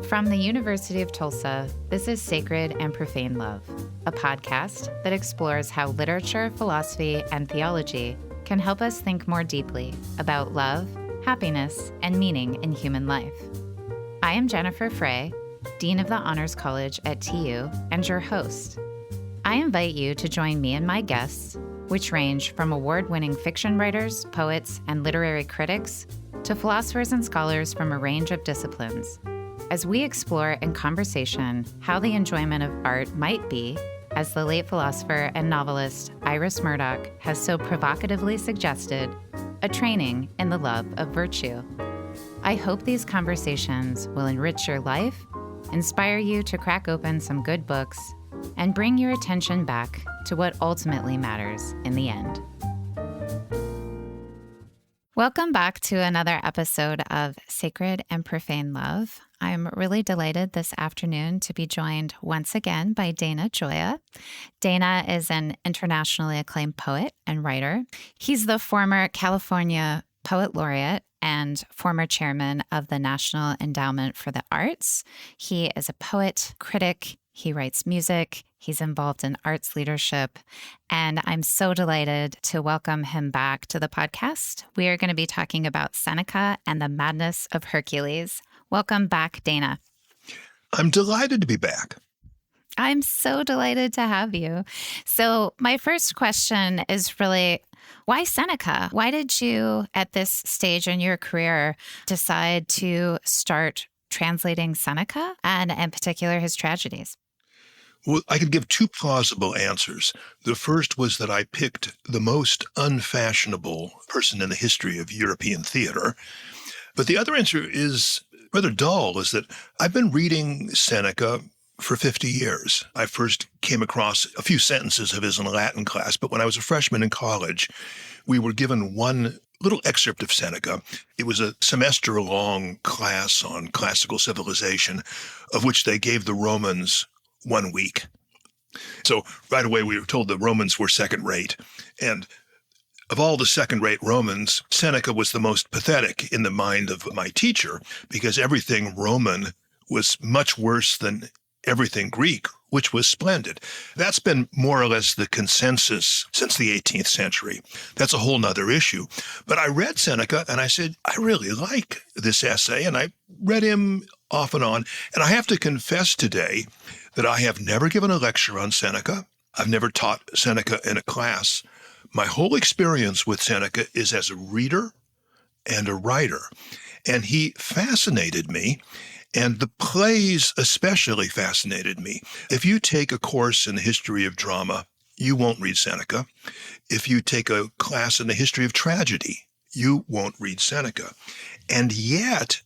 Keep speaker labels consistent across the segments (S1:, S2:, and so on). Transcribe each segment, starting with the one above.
S1: From the University of Tulsa, this is Sacred and Profane Love, a podcast that explores how literature, philosophy, and theology can help us think more deeply about love, happiness, and meaning in human life. I am Jennifer Frey, Dean of the Honors College at TU, and your host. I invite you to join me and my guests, which range from award-winning fiction writers, poets, and literary critics, to philosophers and scholars from a range of disciplines, as we explore in conversation how the enjoyment of art might be, as the late philosopher and novelist Iris Murdoch has so provocatively suggested, a training in the love of virtue. I hope these conversations will enrich your life, inspire you to crack open some good books, and bring your attention back to what ultimately matters in the end. Welcome back to another episode of Sacred and Profane Love. I'm really delighted this afternoon to be joined once again by Dana Gioia. Dana is an internationally acclaimed poet and writer. He's the former California Poet Laureate and former chairman of the National Endowment for the Arts. He is a poet, critic. He writes music. He's involved in arts leadership. And I'm so delighted to welcome him back to the podcast. We are going to be talking about Seneca and the Madness of Hercules. Welcome back, Dana.
S2: I'm delighted to be back.
S1: I'm so delighted to have you. So my first question is really, why Seneca? Why did you, at this stage in your career, decide to start translating Seneca and in particular his tragedies?
S2: Well, I could give two plausible answers. The first was that I picked the most unfashionable person in the history of European theater. But the other answer is rather dull, is that I've been reading Seneca for 50 years. I first came across a few sentences of his in a Latin class, but when I was a freshman in college, we were given one little excerpt of Seneca. It was a semester-long class on classical civilization, of which they gave the Romans 1 week. So right away we were told the Romans were second-rate. And of all the second-rate Romans, Seneca was the most pathetic in the mind of my teacher, because everything Roman was much worse than everything Greek, which was splendid. That's been more or less the consensus since the 18th century. That's a whole nother issue. But I read Seneca and I said, I really like this essay, and I read him off and on. And I have to confess today that I have never given a lecture on Seneca. I've never taught Seneca in a class. My whole experience with Seneca is as a reader and a writer. And he fascinated me. And the plays especially fascinated me. If you take a course in the history of drama, you won't read Seneca. If you take a class in the history of tragedy, you won't read Seneca. And yet,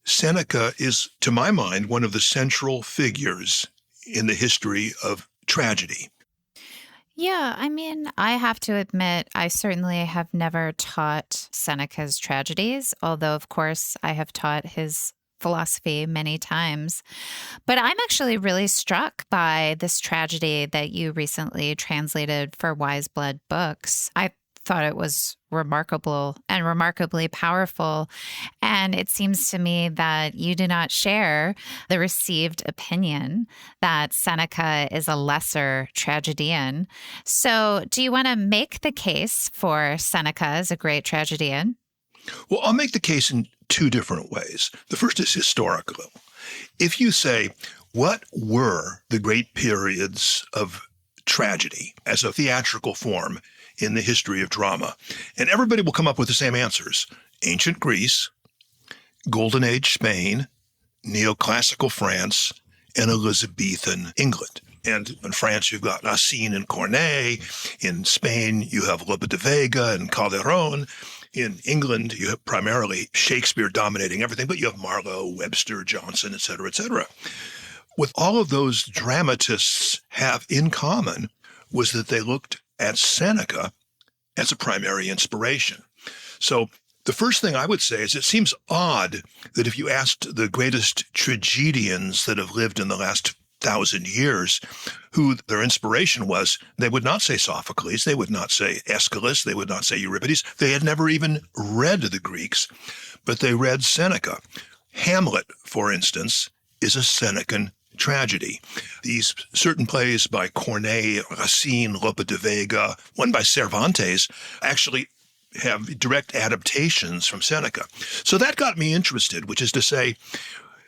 S2: Seneca is, to my mind, one of the central figures in the history of tragedy.
S1: Yeah, I mean, I have to admit, I certainly have never taught Seneca's tragedies, although, of course, I have taught his philosophy many times. But I'm actually really struck by this tragedy that you recently translated for Wise Blood Books. I thought it was remarkable and remarkably powerful. And it seems to me that you do not share the received opinion that Seneca is a lesser tragedian. So do you want to make the case for Seneca as a great tragedian?
S2: Well, I'll make the case in two different ways. The first is historical. If you say, what were the great periods of tragedy as a theatrical form in the history of drama? And everybody will come up with the same answers. Ancient Greece, Golden Age Spain, neoclassical France, and Elizabethan England. And in France, you've got Racine and Corneille. In Spain, you have Lope de Vega and Calderon. In England, you have primarily Shakespeare dominating everything, but you have Marlowe, Webster, Johnson, et cetera, et cetera. What all of those dramatists have in common was that they looked at Seneca as a primary inspiration. So the first thing I would say is it seems odd that if you asked the greatest tragedians that have lived in the last 1,000 years who their inspiration was, they would not say Sophocles, they would not say Aeschylus, they would not say Euripides. They had never even read the Greeks, but they read Seneca. Hamlet, for instance, is a Senecan tragedy. These certain plays by Corneille, Racine, Lope de Vega, one by Cervantes, actually have direct adaptations from Seneca. So that got me interested, which is to say,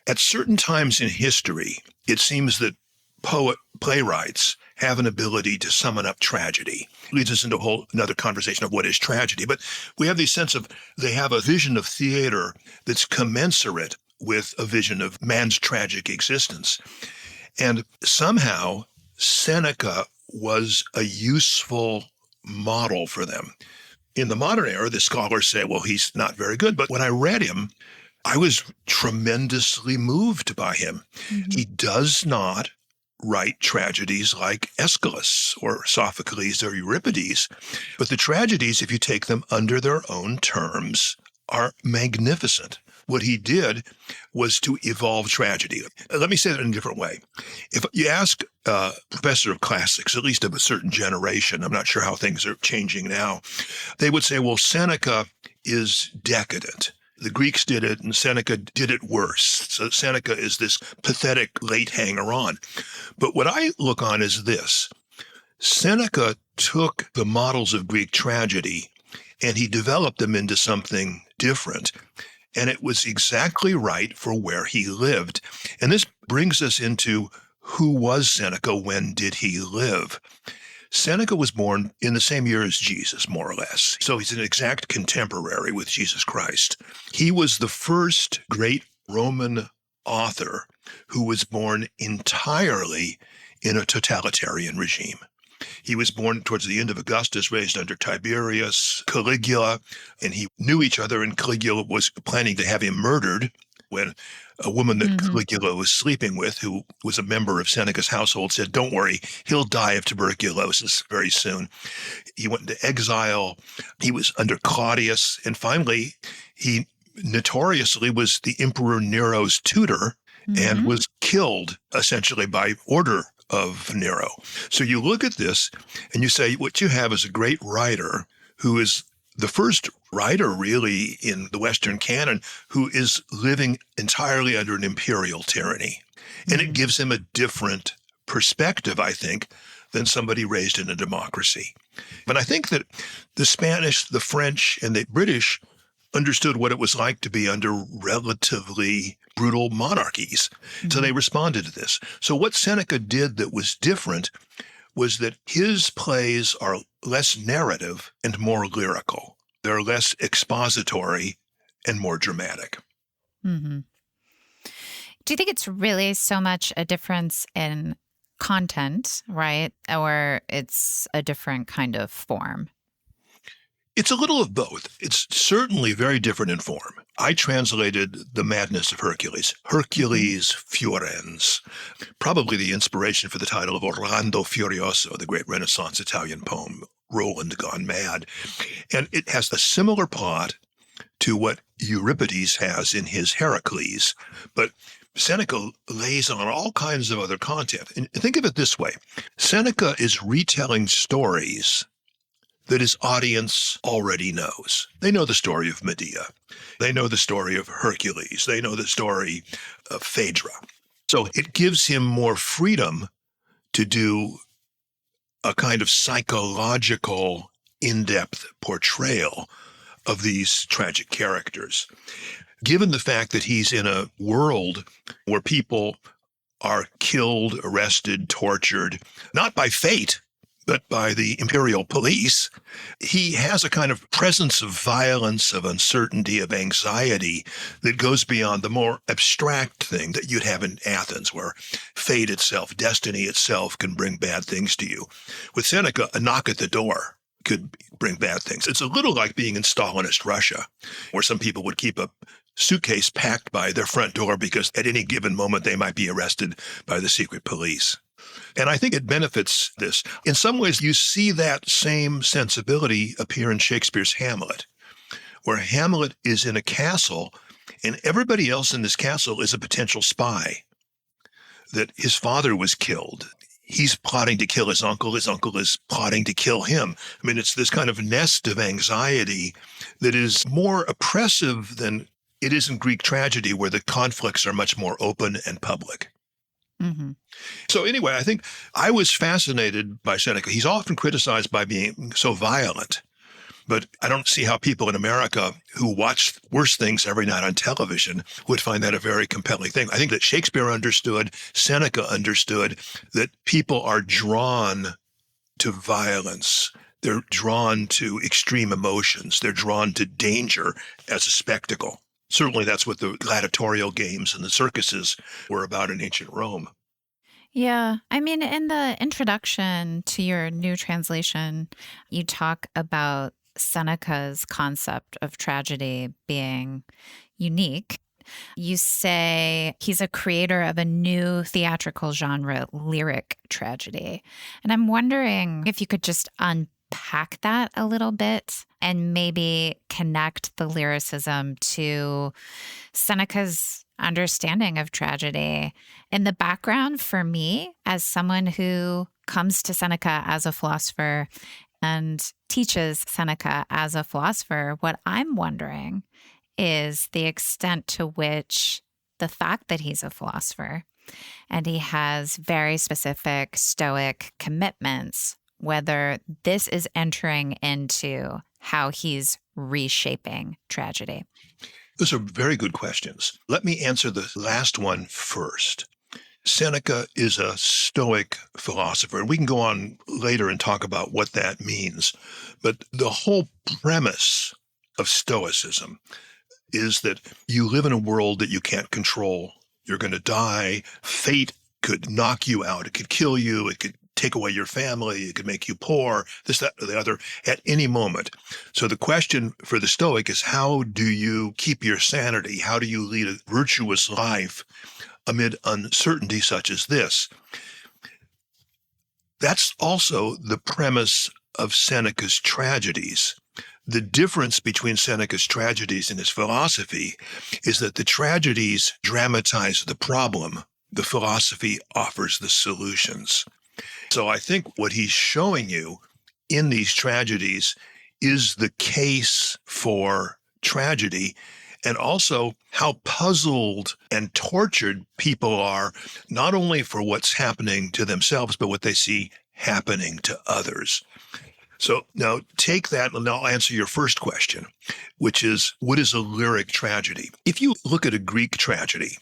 S2: at certain times in history, it seems that playwrights have an ability to summon up tragedy. It leads us into a whole another conversation of what is tragedy. But we have the sense of they have a vision of theater that's commensurate with a vision of man's tragic existence. And somehow Seneca was a useful model for them. In the modern era, the scholars say, well, he's not very good. But when I read him, I was tremendously moved by him. Mm-hmm. He does not write tragedies like Aeschylus or Sophocles or Euripides. But the tragedies, if you take them under their own terms, are magnificent. What he did was to evolve tragedy. Let me say that in a different way. If you ask a professor of classics, at least of a certain generation, I'm not sure how things are changing now, they would say, well, Seneca is decadent. The Greeks did it, and Seneca did it worse. So Seneca is this pathetic late hanger-on. But what I look on is this. Seneca took the models of Greek tragedy, and he developed them into something different. And it was exactly right for where he lived. And this brings us into who was Seneca, when did he live? Seneca was born in the same year as Jesus, more or less. So he's an exact contemporary with Jesus Christ. He was the first great Roman author who was born entirely in a totalitarian regime. He was born towards the end of Augustus, raised under Tiberius, Caligula, and he knew each other, and Caligula was planning to have him murdered when a woman that Caligula was sleeping with, who was a member of Seneca's household, said, don't worry, he'll die of tuberculosis very soon. He went into exile. He was under Claudius, and finally, he notoriously was the Emperor Nero's tutor and was killed essentially by order of Nero. So you look at this and you say, what you have is a great writer who is the first writer really in the Western canon who is living entirely under an imperial tyranny. And it gives him a different perspective, I think, than somebody raised in a democracy. But I think that the Spanish, the French, and the British understood what it was like to be under relatively brutal monarchies. So they responded to this. So what Seneca did that was different was that his plays are less narrative and more lyrical. They're less expository and more dramatic.
S1: Mm-hmm. Do you think it's really so much a difference in content, right? Or it's a different kind of form?
S2: It's a little of both. It's certainly very different in form. I translated The Madness of Hercules, Hercules Furens, probably the inspiration for the title of Orlando Furioso, the great Renaissance Italian poem, Roland Gone Mad. And it has a similar plot to what Euripides has in his Heracles, but Seneca lays on all kinds of other content. And think of it this way. Seneca is retelling stories that his audience already knows. They know the story of Medea. They know the story of Hercules. They know the story of Phaedra. So it gives him more freedom to do a kind of psychological, in-depth portrayal of these tragic characters. Given the fact that he's in a world where people are killed, arrested, tortured, not by fate, but by the imperial police, he has a kind of presence of violence, of uncertainty, of anxiety that goes beyond the more abstract thing that you'd have in Athens, where fate itself, destiny itself can bring bad things to you. With Seneca, a knock at the door could bring bad things. It's a little like being in Stalinist Russia, where some people would keep a suitcase packed by their front door because at any given moment they might be arrested by the secret police. And I think it benefits this. In some ways, you see that same sensibility appear in Shakespeare's Hamlet, where Hamlet is in a castle and everybody else in this castle is a potential spy, that his father was killed. He's plotting to kill his uncle is plotting to kill him. I mean, it's this kind of nest of anxiety that is more oppressive than it isn't Greek tragedy where the conflicts are much more open and public.
S1: Mm-hmm.
S2: So anyway, I think I was fascinated by Seneca. He's often criticized by being so violent, but I don't see how people in America who watch worse things every night on television would find that a very compelling thing. I think that Shakespeare understood, Seneca understood, that people are drawn to violence. They're drawn to extreme emotions. They're drawn to danger as a spectacle. Certainly that's what the gladiatorial games and the circuses were about in ancient Rome.
S1: Yeah. I mean, in the introduction to your new translation, you talk about Seneca's concept of tragedy being unique. You say he's a creator of a new theatrical genre, lyric tragedy. And I'm wondering if you could just unpack that a little bit and maybe connect the lyricism to Seneca's understanding of tragedy. In the background, for me, as someone who comes to Seneca as a philosopher and teaches Seneca as a philosopher, what I'm wondering is the extent to which the fact that he's a philosopher and he has very specific Stoic commitments, whether this is entering into how he's reshaping tragedy.
S2: Those are very good questions. Let me answer the last one first. Seneca is a Stoic philosopher, and we can go on later and talk about what that means. But the whole premise of Stoicism is that you live in a world that you can't control. You're going to die. Fate could knock you out. It could kill you. It could take away your family. It could make you poor, this, that, or the other, at any moment. So the question for the Stoic is, how do you keep your sanity? How do you lead a virtuous life amid uncertainty such as this? That's also the premise of Seneca's tragedies. The difference between Seneca's tragedies and his philosophy is that the tragedies dramatize the problem. The philosophy offers the solutions. So I think what he's showing you in these tragedies is the case for tragedy, and also how puzzled and tortured people are, not only for what's happening to themselves, but what they see happening to others. So now take that, and I'll answer your first question, which is, what is a lyric tragedy? If you look at a Greek tragedy,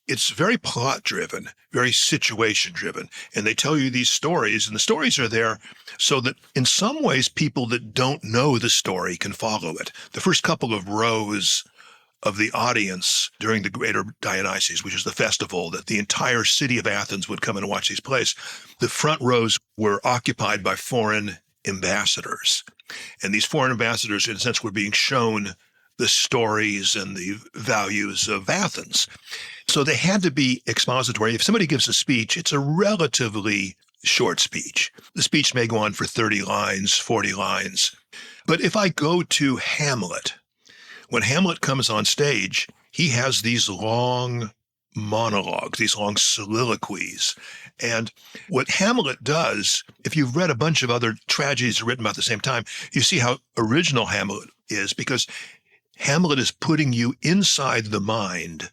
S2: it's very plot-driven, very situation-driven, and they tell you these stories, and the stories are there so that in some ways people that don't know the story can follow it. The first couple of rows of the audience during the Greater Dionysus, which is the festival that the entire city of Athens would come and watch these plays, the front rows were occupied by foreign ambassadors. And these foreign ambassadors, in a sense, were being shown the stories and the values of Athens. So they had to be expository. If somebody gives a speech, it's a relatively short speech. The speech may go on for 30 lines, 40 lines. But if I go to Hamlet, when Hamlet comes on stage, he has these long monologues, these long soliloquies. And what Hamlet does, if you've read a bunch of other tragedies written about the same time, you see how original Hamlet is, because Hamlet is putting you inside the mind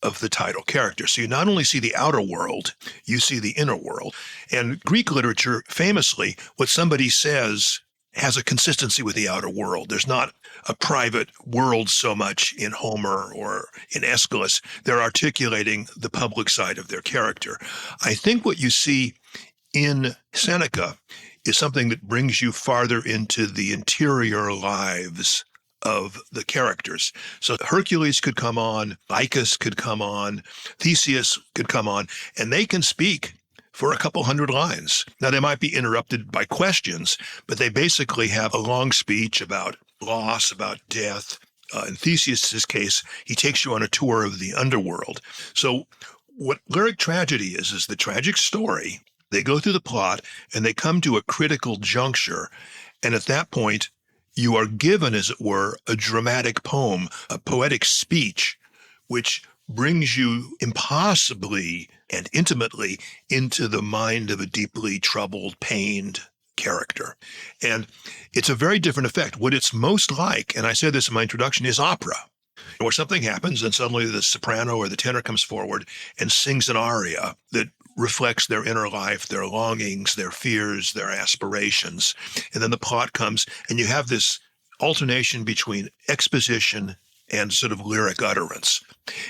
S2: of the title character. So you not only see the outer world, you see the inner world. And Greek literature, famously, what somebody says has a consistency with the outer world. There's not a private world so much in Homer or in Aeschylus. They're articulating the public side of their character. I think what you see in Seneca is something that brings you farther into the interior lives of the characters. So Hercules could come on, Lycus could come on, Theseus could come on, and they can speak for a couple hundred lines. Now, they might be interrupted by questions, but they basically have a long speech about loss, about death. In Theseus's case, he takes you on a tour of the underworld. So what lyric tragedy is the tragic story. They go through the plot, and they come to a critical juncture, and at that point, you are given, as it were, a dramatic poem, a poetic speech, which brings you impossibly and intimately into the mind of a deeply troubled, pained character. And it's a very different effect. What it's most like, and I said this in my introduction, is opera. where something happens and suddenly the soprano or the tenor comes forward and sings an aria that reflects their inner life, their longings, their fears, their aspirations. And then the plot comes, and you have this alternation between exposition and sort of lyric utterance.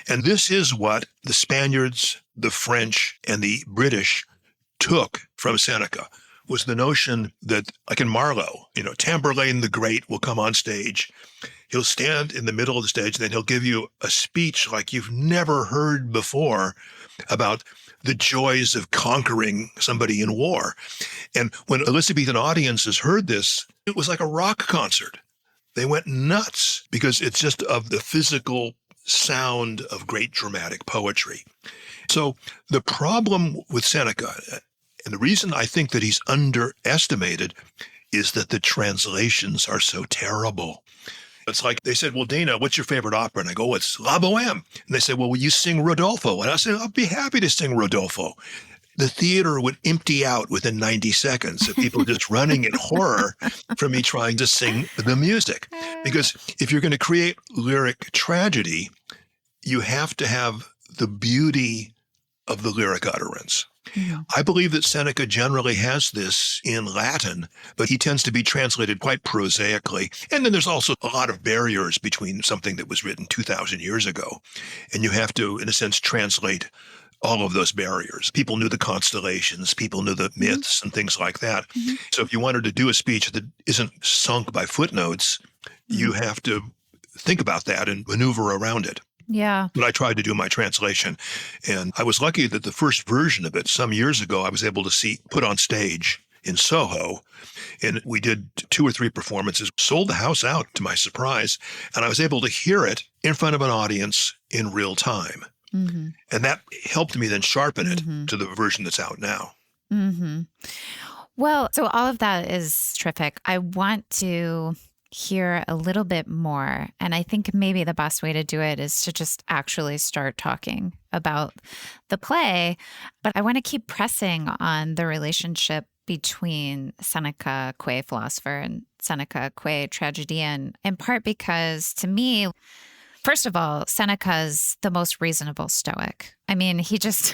S2: And this is what the Spaniards, the French, and the British took from Seneca, was the notion that, like in Marlowe, Tamburlaine the Great will come on stage. He'll stand in the middle of the stage, then he'll give you a speech like you've never heard before about the joys of conquering somebody in war. And when Elizabethan audiences heard this, it was like a rock concert. They went nuts because it's just of the physical sound of great dramatic poetry. So the problem with Seneca, and the reason I think that he's underestimated, is that the translations are so terrible. It's like they said, well, Dana, what's your favorite opera? And I go, it's La Bohème. And they say, well, will you sing Rodolfo? And I said, I'll be happy to sing Rodolfo. The theater would empty out within 90 seconds of people just running in horror from me trying to sing the music. Because if you're going to create lyric tragedy, you have to have the beauty of the lyric utterance. Yeah. I believe that Seneca generally has this in Latin, but he tends to be translated quite prosaically. And then there's also a lot of barriers between something that was written 2,000 years ago. And you have to, in a sense, translate all of those barriers. People knew the constellations, people knew the myths and things like that. Mm-hmm. So if you wanted to do a speech that isn't sunk by footnotes, you have to think about that and maneuver around it.
S1: Yeah.
S2: But I tried to do my translation, and I was lucky that the first version of it some years ago, I was able to see put on stage in Soho, and we did 2 or 3 performances, sold the house out to my surprise, and I was able to hear it in front of an audience in real time. Mm-hmm. And that helped me then sharpen it to the version that's out now.
S1: Mm-hmm. Well, so all of that is terrific. I want to hear a little bit more. And I think maybe the best way to do it is to just actually start talking about the play. But I want to keep pressing on the relationship between Seneca, qua philosopher, and Seneca, qua tragedian, in part because to me, first of all, Seneca's the most reasonable Stoic. I mean, it's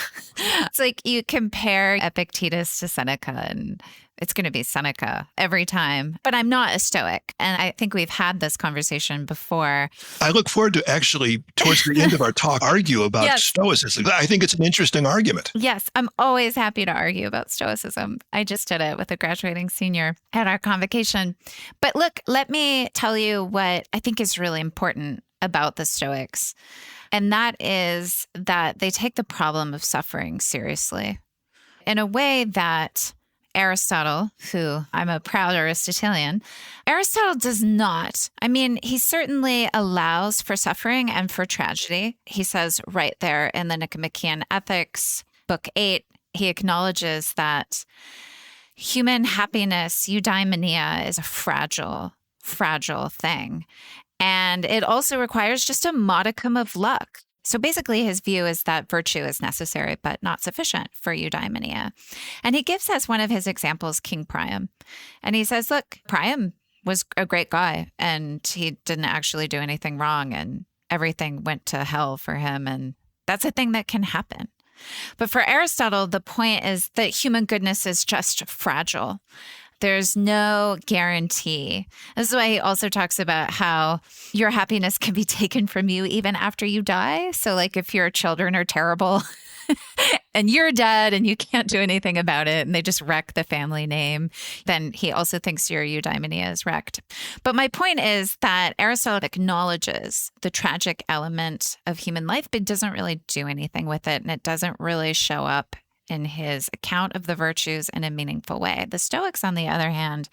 S1: like you compare Epictetus to Seneca and it's going to be Seneca every time. But I'm not a Stoic. And I think we've had this conversation before.
S2: I look forward to actually, towards the end of our talk, argue about Stoicism. I think it's an interesting argument.
S1: Yes, I'm always happy to argue about Stoicism. I just did it with a graduating senior at our convocation. But look, let me tell you what I think is really important about the Stoics. And that is that they take the problem of suffering seriously in a way that Aristotle, who I'm a proud Aristotelian, Aristotle does not. I mean, he certainly allows for suffering and for tragedy. He says right there in the Nicomachean Ethics, Book 8, he acknowledges that human happiness, eudaimonia, is a fragile thing. And it also requires just a modicum of luck. So basically his view is that virtue is necessary but not sufficient for eudaimonia. And he gives as one of his examples King Priam. And he says, look, Priam was a great guy and he didn't actually do anything wrong and everything went to hell for him. And that's a thing that can happen. But for Aristotle, the point is that human goodness is just fragile. There's no guarantee. This is why he also talks about how your happiness can be taken from you even after you die. So like if your children are terrible and you're dead and you can't do anything about it and they just wreck the family name, then he also thinks your eudaimonia is wrecked. But my point is that Aristotle acknowledges the tragic element of human life, but doesn't really do anything with it. And it doesn't really show up in his account of the virtues in a meaningful way. The Stoics, on the other hand,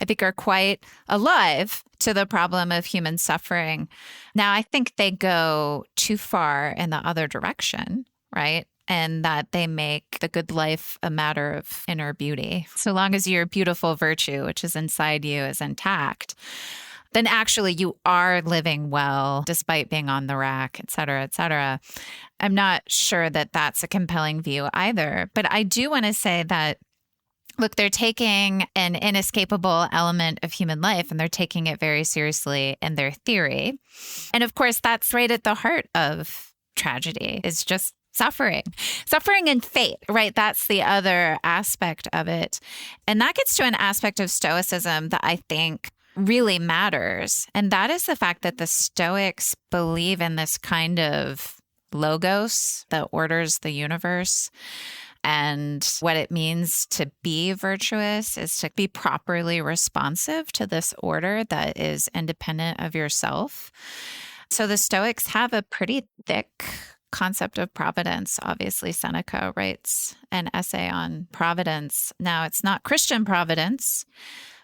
S1: I think are quite alive to the problem of human suffering. Now, I think they go too far in the other direction, right? And that they make the good life a matter of inner beauty. So long as your beautiful virtue, which is inside you, is intact, then actually you are living well despite being on the rack, et cetera, et cetera. I'm not sure that that's a compelling view either. But I do want to say that look, they're taking an inescapable element of human life and they're taking it very seriously in their theory. And of course, that's right at the heart of tragedy, is just suffering and fate, right? That's the other aspect of it. And that gets to an aspect of Stoicism that I think really matters. And that is the fact that the Stoics believe in this kind of logos that orders the universe. And what it means to be virtuous is to be properly responsive to this order that is independent of yourself. So the Stoics have a pretty thick concept of providence. Obviously, Seneca writes an essay on providence. Now, it's not Christian providence,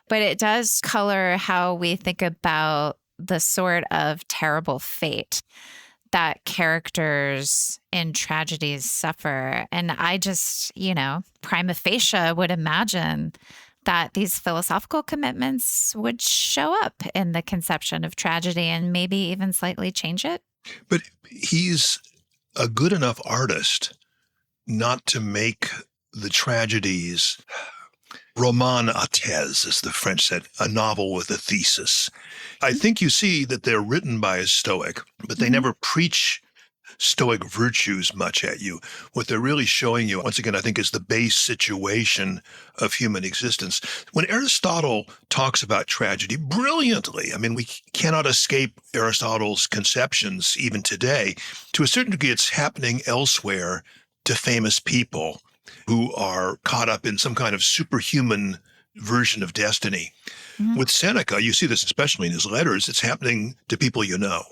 S1: but it does color how we think about the sort of terrible fate that characters in tragedies suffer. And I just, prima facie would imagine that these philosophical commitments would show up in the conception of tragedy and maybe even slightly change it.
S2: But he's a good enough artist not to make the tragedies roman à thèse, as the French said, a novel with a thesis. I think you see that they're written by a Stoic, but they never preach Stoic virtues much at you. What they're really showing you, once again, I think, is the base situation of human existence. When Aristotle talks about tragedy brilliantly, I mean, we cannot escape Aristotle's conceptions even today. To a certain degree, it's happening elsewhere to famous people who are caught up in some kind of superhuman version of destiny. Mm-hmm. With Seneca, you see this especially in his letters, it's happening to people you know.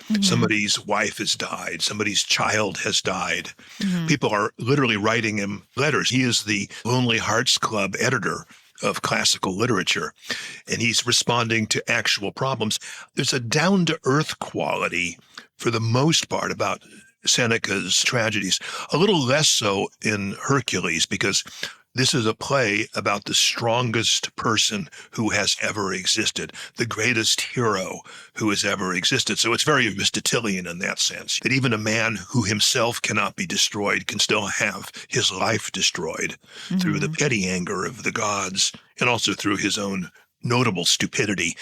S2: Mm-hmm. Somebody's wife has died. Somebody's child has died. Mm-hmm. People are literally writing him letters. He is the Lonely Hearts Club editor of classical literature, and he's responding to actual problems. There's a down-to-earth quality, for the most part, about Seneca's tragedies. A little less so in Hercules, because this is a play about the strongest person who has ever existed, the greatest hero who has ever existed. So it's very Aristotelian in that sense, that even a man who himself cannot be destroyed can still have his life destroyed through the petty anger of the gods and also through his own notable stupidity,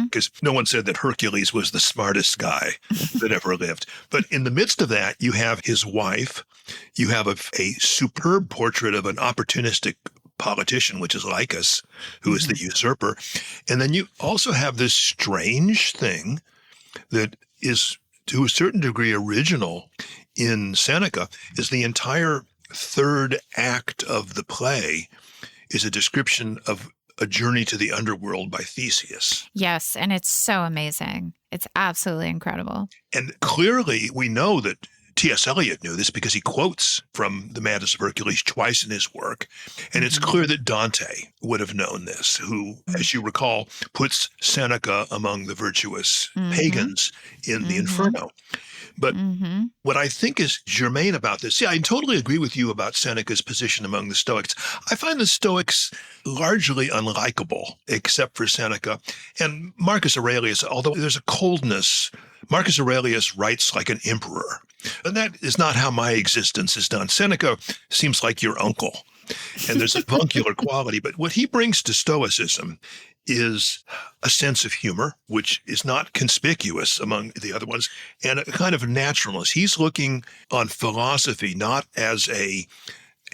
S2: because no one said that Hercules was the smartest guy that ever lived. But in the midst of that, you have his wife, you have a superb portrait of an opportunistic politician, which is Lycus, who is the usurper. And then you also have this strange thing that is, to a certain degree, original in Seneca, is the entire third act of the play is a description of a journey to the underworld by Theseus.
S1: Yes, and it's so amazing. It's absolutely incredible.
S2: And clearly we know that T.S. Eliot knew this because he quotes from the Madness of Hercules twice in his work. And it's clear that Dante would have known this, who, as you recall, puts Seneca among the virtuous pagans in the Inferno. But what I think is germane about this, I totally agree with you about Seneca's position among the Stoics. I find the Stoics largely unlikable, except for Seneca. And Marcus Aurelius, although there's a coldness, Marcus Aurelius writes like an emperor. And that is not how my existence is done. Seneca seems like your uncle, and there's a avuncular quality. But what he brings to Stoicism is a sense of humor, which is not conspicuous among the other ones, and a kind of naturalness. He's looking on philosophy not as a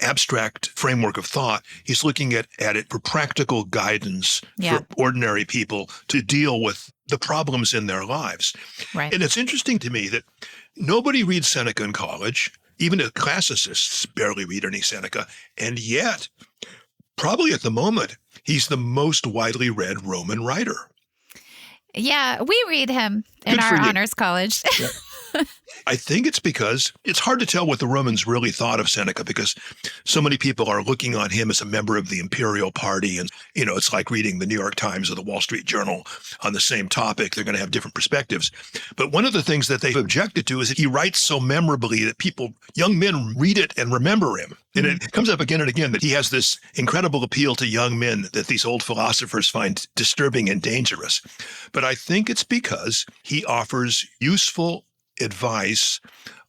S2: abstract framework of thought. He's looking at it for practical guidance for ordinary people to deal with the problems in their lives. Right. And it's interesting to me that nobody reads Seneca in college. Even the classicists barely read any Seneca. And yet, probably at the moment, he's the most widely read Roman writer.
S1: Yeah, we read him in our honors college.
S2: Yeah. I think it's because it's hard to tell what the Romans really thought of Seneca, because so many people are looking on him as a member of the imperial party. And, it's like reading the New York Times or the Wall Street Journal on the same topic. They're going to have different perspectives. But one of the things that they've objected to is that he writes so memorably that young men read it and remember him. And it comes up again and again that he has this incredible appeal to young men that these old philosophers find disturbing and dangerous. But I think it's because he offers useful advice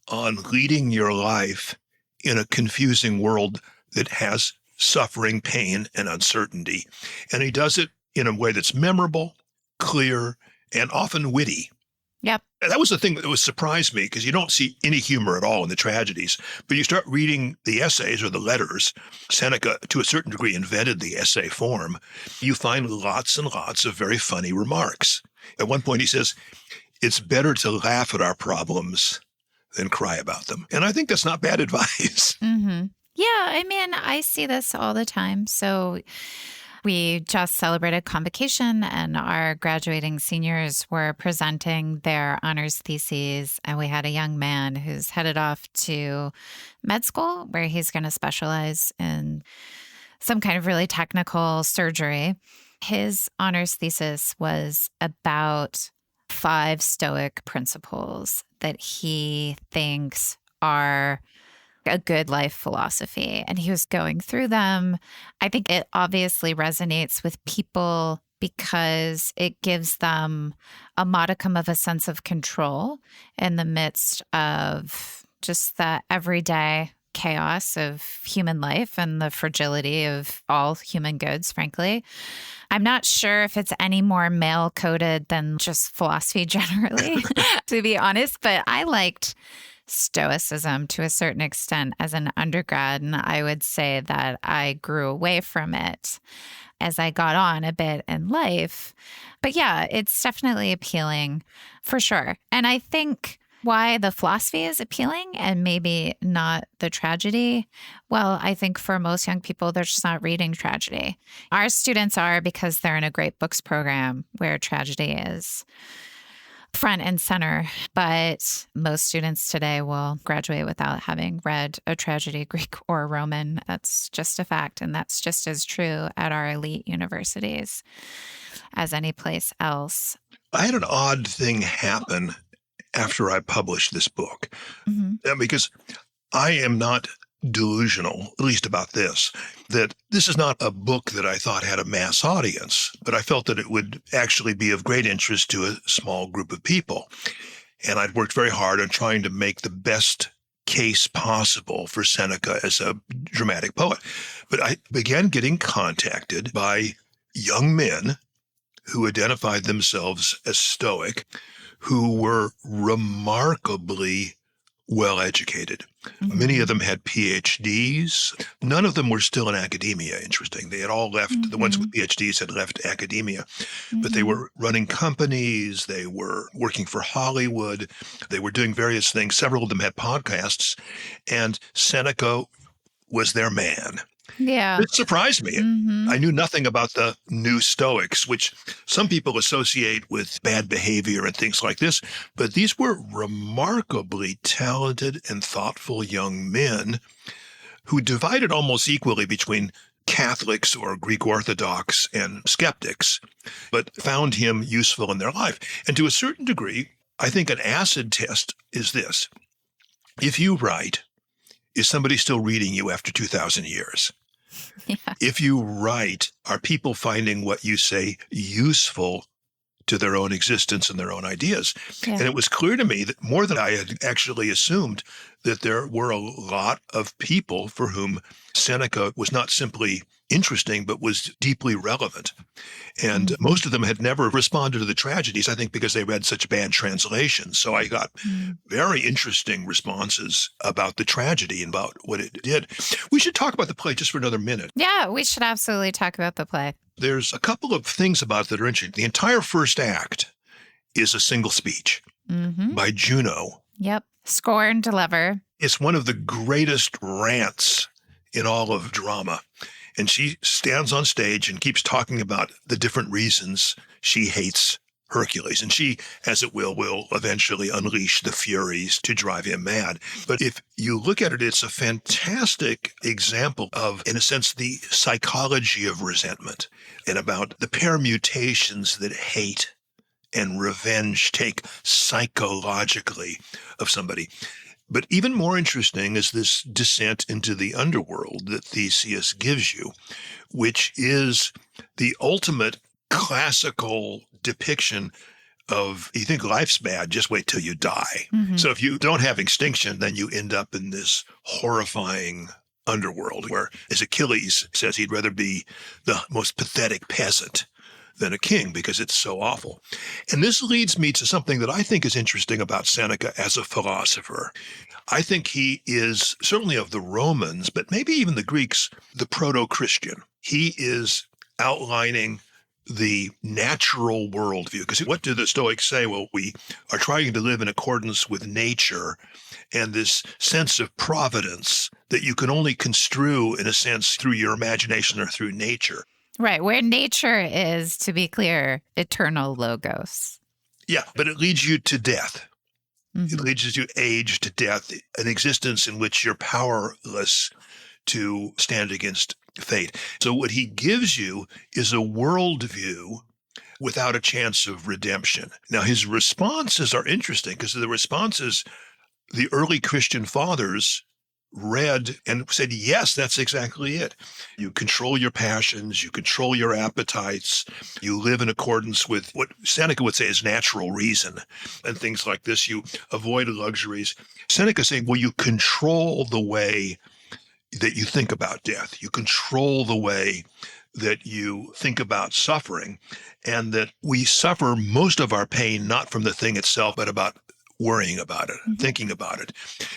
S2: on leading your life in a confusing world that has suffering, pain, and uncertainty. And he does it in a way that's memorable, clear, and often witty.
S1: Yep.
S2: And that was the thing that was surprised me, because you don't see any humor at all in the tragedies. But you start reading the essays or the letters. Seneca, to a certain degree, invented the essay form. You find lots and lots of very funny remarks. At one point he says, "It's better to laugh at our problems than cry about them." And I think that's not bad advice.
S1: Mm-hmm. Yeah, I mean, I see this all the time. So we just celebrated convocation, and our graduating seniors were presenting their honors theses. And we had a young man who's headed off to med school, where he's going to specialize in some kind of really technical surgery. His honors thesis was about 5 Stoic principles that he thinks are a good life philosophy. And he was going through them. I think it obviously resonates with people because it gives them a modicum of a sense of control in the midst of just the everyday chaos of human life and the fragility of all human goods, frankly. I'm not sure if it's any more male-coded than just philosophy generally, to be honest, but I liked Stoicism to a certain extent as an undergrad, and I would say that I grew away from it as I got on a bit in life. But yeah, it's definitely appealing for sure. And I think why the philosophy is appealing and maybe not the tragedy, well, I think for most young people, they're just not reading tragedy. Our students are, because they're in a great books program where tragedy is front and center. But most students today will graduate without having read a tragedy, Greek or Roman. That's just a fact. And that's just as true at our elite universities as any place else.
S2: I had an odd thing happen after I published this book, because I am not delusional, at least about this, that this is not a book that I thought had a mass audience, but I felt that it would actually be of great interest to a small group of people. And I'd worked very hard on trying to make the best case possible for Seneca as a dramatic poet. But I began getting contacted by young men who identified themselves as Stoic, who were remarkably well-educated. Many of them had PhDs. None of them were still in academia, interesting. They had all left, the ones with PhDs had left academia, but they were running companies, they were working for Hollywood, they were doing various things. Several of them had podcasts, and Seneca was their man.
S1: Yeah.
S2: It surprised me. I knew nothing about the new Stoics, which some people associate with bad behavior and things like this. But these were remarkably talented and thoughtful young men who divided almost equally between Catholics or Greek Orthodox and skeptics, but found him useful in their life. And to a certain degree, I think an acid test is this. If you write, is somebody still reading you after 2,000 years?
S1: Yeah.
S2: If you write, are people finding what you say useful to their own existence and their own ideas?
S1: Yeah.
S2: And it was clear to me that more than I had actually assumed, that there were a lot of people for whom Seneca was not simply interesting, but was deeply relevant. And most of them had never responded to the tragedies, I think, because they read such bad translations. So I got very interesting responses about the tragedy and about what it did. We should talk about the play just for another minute.
S1: Yeah, we should absolutely talk about the play.
S2: There's a couple of things about it that are interesting. The entire first act is a single speech by Juno.
S1: Yep. Score and deliver.
S2: It's one of the greatest rants in all of drama. And she stands on stage and keeps talking about the different reasons she hates Hercules. And she, as it will eventually unleash the Furies to drive him mad. But if you look at it, it's a fantastic example of, in a sense, the psychology of resentment and about the permutations that hate and revenge take psychologically of somebody. But even more interesting is this descent into the underworld that Theseus gives you, which is the ultimate classical depiction of, you think life's bad, just wait till you die. So if you don't have extinction, then you end up in this horrifying underworld, where, as Achilles says, he'd rather be the most pathetic peasant than a king because it's so awful. And this leads me to something that I think is interesting about Seneca as a philosopher. I think he is, certainly of the Romans, but maybe even the Greeks, the proto-Christian. He is outlining the natural worldview. Because what do the Stoics say? Well, we are trying to live in accordance with nature and this sense of providence that you can only construe, in a sense, through your imagination or through nature.
S1: Right, where nature is, to be clear, eternal logos.
S2: Yeah, but it leads you to death.
S1: Mm-hmm.
S2: It leads you to age, to death, an existence in which you're powerless to stand against fate. So what he gives you is a worldview without a chance of redemption. Now, his responses are interesting because the responses the early Christian fathers read and said, yes, that's exactly it. You control your passions, you control your appetites, you live in accordance with what Seneca would say is natural reason and things like this. You avoid luxuries. Seneca saying, well, you control the way that you think about death. You control the way that you think about suffering, and that we suffer most of our pain not from the thing itself, but about worrying about it, thinking about it.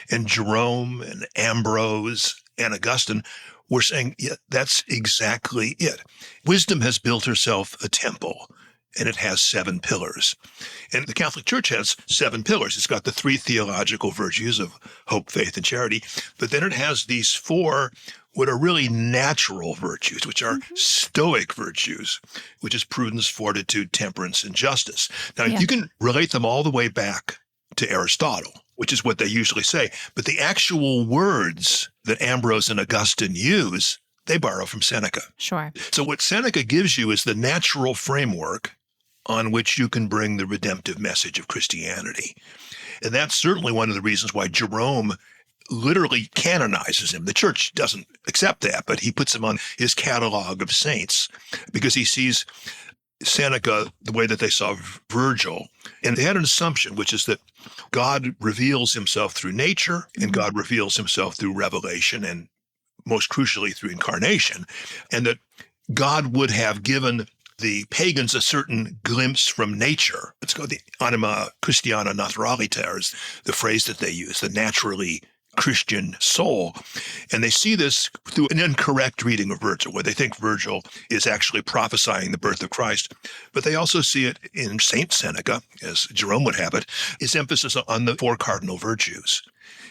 S2: And Jerome and Ambrose and Augustine were saying, yeah, that's exactly it. Wisdom has built herself a temple, and it has 7 pillars. And the Catholic Church has 7 pillars. It's got the 3 theological virtues of hope, faith, and charity, but then it has these 4 what are really natural virtues, which are Stoic virtues, which is prudence, fortitude, temperance, and justice. Now, you can relate them all the way back to Aristotle, which is what they usually say. But the actual words that Ambrose and Augustine use, they borrow from Seneca.
S1: Sure.
S2: So what Seneca gives you is the natural framework on which you can bring the redemptive message of Christianity. And that's certainly one of the reasons why Jerome literally canonizes him. The church doesn't accept that, but he puts him on his catalog of saints because he sees Seneca the way that they saw Virgil. And they had an assumption, which is that God reveals himself through nature and God reveals himself through revelation and most crucially through incarnation, and that God would have given the pagans a certain glimpse from nature. It's called the anima Christiana naturaliter, is the phrase that they use, the naturally Christian soul. And they see this through an incorrect reading of Virgil, where they think Virgil is actually prophesying the birth of Christ. But they also see it in Saint Seneca, as Jerome would have it, his emphasis on the 4 cardinal virtues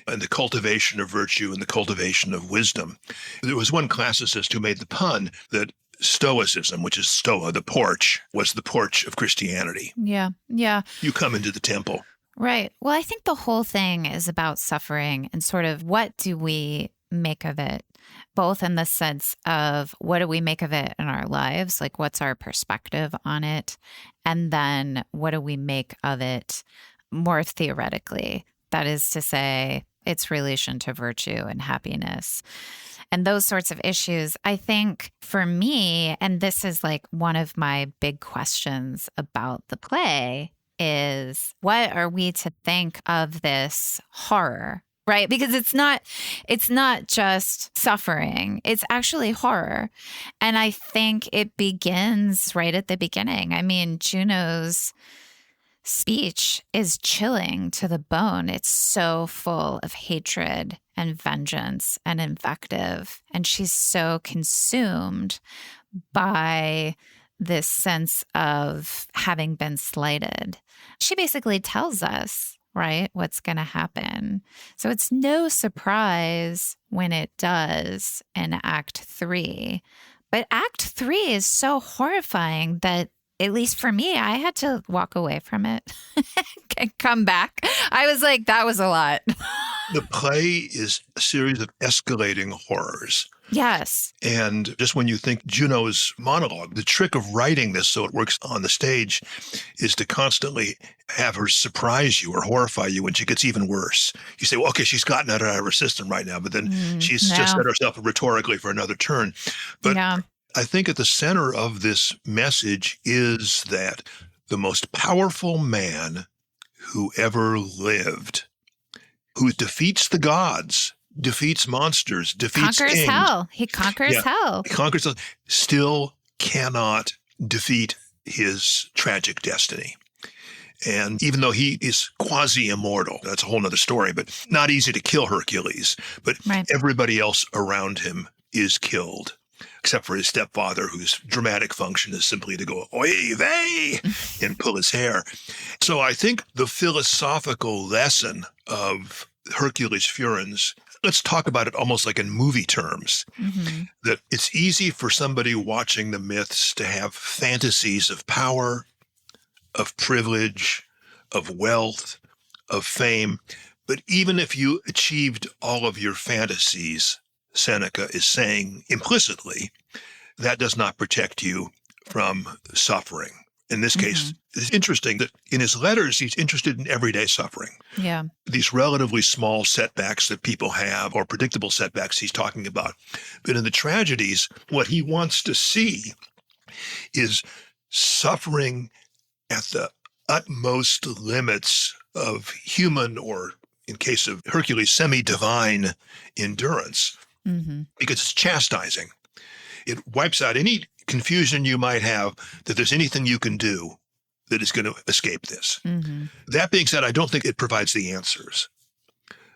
S2: and the cultivation of virtue and the cultivation of wisdom. There was one classicist who made the pun that Stoicism, which is Stoa, the porch, was the porch of Christianity.
S1: Yeah, yeah.
S2: You come into the temple.
S1: Right. Well, I think the whole thing is about suffering and sort of what do we make of it, both in the sense of what do we make of it in our lives, like what's our perspective on it, and then what do we make of it more theoretically, that is to say, its relation to virtue and happiness. And those sorts of issues, I think for me, and this is like one of my big questions about the play, is what are we to think of this horror, right? Because it's not just suffering, it's actually horror. And I think it begins right at the beginning. I mean, Juno's speech is chilling to the bone. It's so full of hatred and vengeance and invective. And she's so consumed by this sense of having been slighted. She basically tells us, right, what's going to happen. So it's no surprise when it does in Act 3. But Act 3 is so horrifying that, at least for me, I had to walk away from it and come back. I was like, that was a lot.
S2: The play is a series of escalating horrors.
S1: Yes.
S2: And just when you think Juno's monologue, the trick of writing this so it works on the stage is to constantly have her surprise you or horrify you when she gets even worse. You say, well, okay, she's gotten it out of her system right now, but then she's just set herself rhetorically for another turn. But I think at the center of this message is that the most powerful man who ever lived, who defeats the gods defeats monsters, defeats
S1: Conquers
S2: kings.
S1: hell. He conquers hell.
S2: He conquers hell, still cannot defeat his tragic destiny. And even though he is quasi-immortal, that's a whole nother story, but not easy to kill Hercules. But everybody else around him is killed, except for his stepfather, whose dramatic function is simply to go, oy vey, and pull his hair. So I think the philosophical lesson of Hercules Furens, let's talk about it almost like in movie terms, that it's easy for somebody watching the myths to have fantasies of power, of privilege, of wealth, of fame. But even if you achieved all of your fantasies, Seneca is saying implicitly, that does not protect you from suffering. In this case, it's interesting that in his letters, he's interested in everyday suffering.
S1: Yeah.
S2: These relatively small setbacks that people have, or predictable setbacks he's talking about. But in the tragedies, what he wants to see is suffering at the utmost limits of human, or in case of Hercules, semi-divine endurance, because it's chastising. It wipes out any confusion you might have that there's anything you can do that is going to escape this. That being said, I don't think it provides the answers.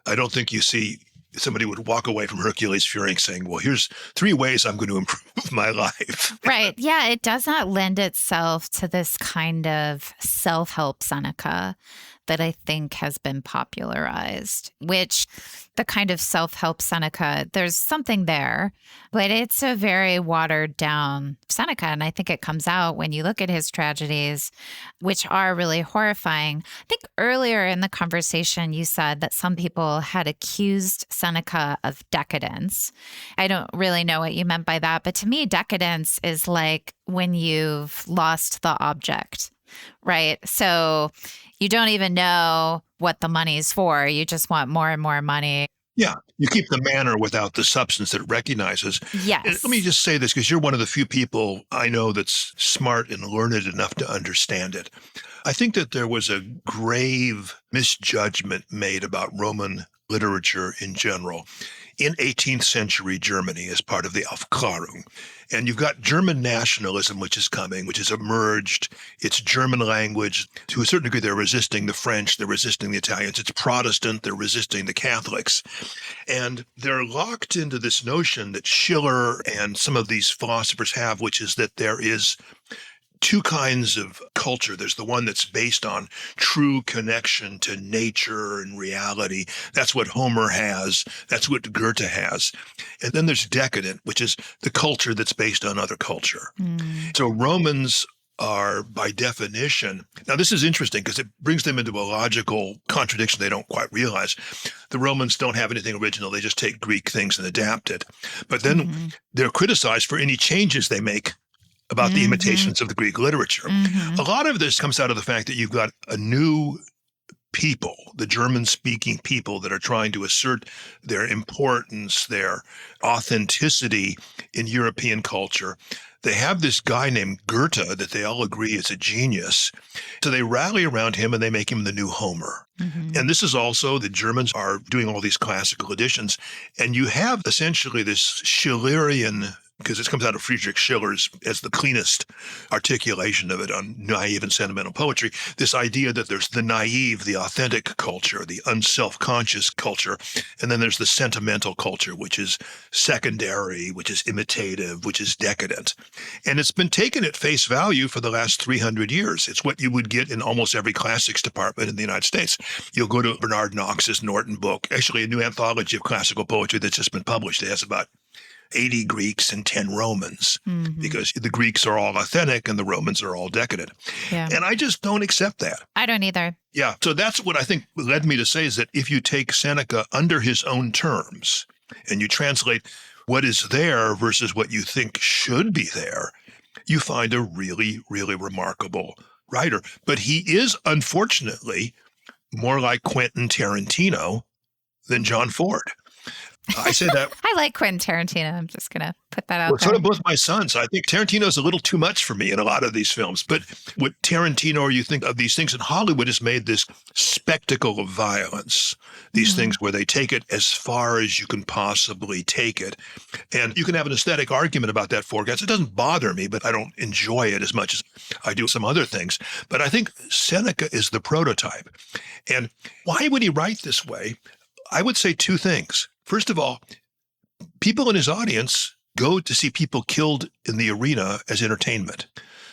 S2: I don't think you see somebody would walk away from Hercules Fury saying, well, here's 3 ways I'm going to improve my life.
S1: Right. Yeah, it does not lend itself to this kind of self-help Seneca that I think has been popularized, which the kind of self-help Seneca, there's something there, but it's a very watered down Seneca. And I think it comes out when you look at his tragedies, which are really horrifying. I think earlier in the conversation, you said that some people had accused Seneca of decadence. I don't really know what you meant by that, but to me, decadence is like when you've lost the object, right? So you don't even know what the money's for. You just want more and more money.
S2: Yeah. You keep the manner without the substance that it recognizes.
S1: Yes.
S2: And let me just say this, because you're one of the few people I know that's smart and learned enough to understand it. I think that there was a grave misjudgment made about Roman literature in general in 18th century Germany as part of the Aufklärung. And you've got German nationalism, which is coming, which has emerged. It's German language. To a certain degree, they're resisting the French. They're resisting the Italians. It's Protestant. They're resisting the Catholics. And they're locked into this notion that Schiller and some of these philosophers have, which is that there is 2 kinds of culture. There's the one that's based on true connection to nature and reality. That's what Homer has. That's what Goethe has. And then there's decadent, which is the culture that's based on other culture. So Romans are, by definition, now this is interesting because it brings them into a logical contradiction they don't quite realize. The Romans don't have anything original. They just take Greek things and adapt it. But then they're criticized for any changes they make about the imitations of the Greek literature. A lot of this comes out of the fact that you've got a new people, the German-speaking people that are trying to assert their importance, their authenticity in European culture. They have this guy named Goethe that they all agree is a genius. So they rally around him and they make him the new Homer. And this is also, the Germans are doing all these classical editions. And you have essentially this Schillerian, because it comes out of Friedrich Schiller's as the cleanest articulation of it on naive and sentimental poetry, this idea that there's the naive, the authentic culture, the unself-conscious culture, and then there's the sentimental culture, which is secondary, which is imitative, which is decadent. And it's been taken at face value for the last 300 years. It's what you would get in almost every classics department in the United States. You'll go to Bernard Knox's Norton book, actually a new anthology of classical poetry that's just been published. It has about 80 Greeks and 10 Romans, because the Greeks are all authentic and the Romans are all decadent. And I just don't accept that.
S1: I don't either.
S2: Yeah. So that's what I think led me to say, is that if you take Seneca under his own terms and you translate what is there versus what you think should be there, you find a really, really remarkable writer. But he is, unfortunately, more like Quentin Tarantino than John Ford. I say that.
S1: I like Quentin Tarantino. I'm just going to put that out
S2: Well,
S1: there.
S2: sort of both my sons. I think Tarantino's a little too much for me in a lot of these films. But what Tarantino, or you think of these things in Hollywood, has made this spectacle of violence. These things where they take it as far as you can possibly take it. And you can have an aesthetic argument about that forecast. It doesn't bother me, but I don't enjoy it as much as I do some other things. But I think Seneca is the prototype. And why would he write this way? I would say two things. First of all, people in his audience go to see people killed in the arena as entertainment.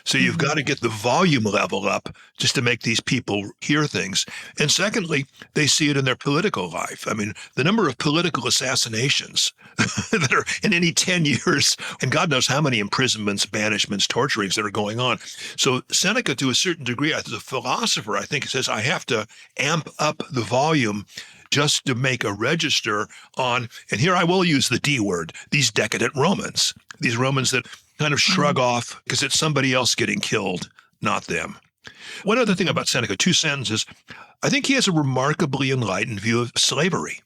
S2: So you've got to get the volume level up just to make these people hear things. And secondly, they see it in their political life. I mean, the number of political assassinations that are in any 10 years, and God knows how many imprisonments, banishments, torturings that are going on. So Seneca, to a certain degree, as a philosopher, I think says, I have to amp up the volume just to make a register on, and here I will use the D word, these decadent Romans, these Romans that kind of shrug off because it's somebody else getting killed, not them. One other thing about Seneca, two sentences, I think he has a remarkably enlightened view of slavery.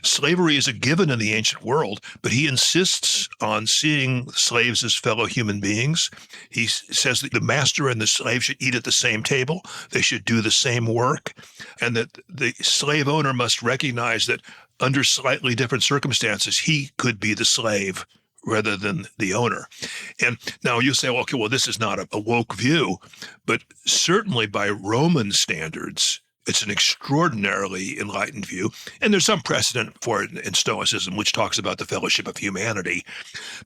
S2: Slavery is a given in the ancient world, but he insists on seeing slaves as fellow human beings. He says that the master and the slave should eat at the same table. They should do the same work, and that the slave owner must recognize that under slightly different circumstances, he could be the slave rather than the owner. And now you say, well, okay, well, this is not a woke view, but certainly by Roman standards, it's an extraordinarily enlightened view. And there's some precedent for it in Stoicism, which talks about the fellowship of humanity.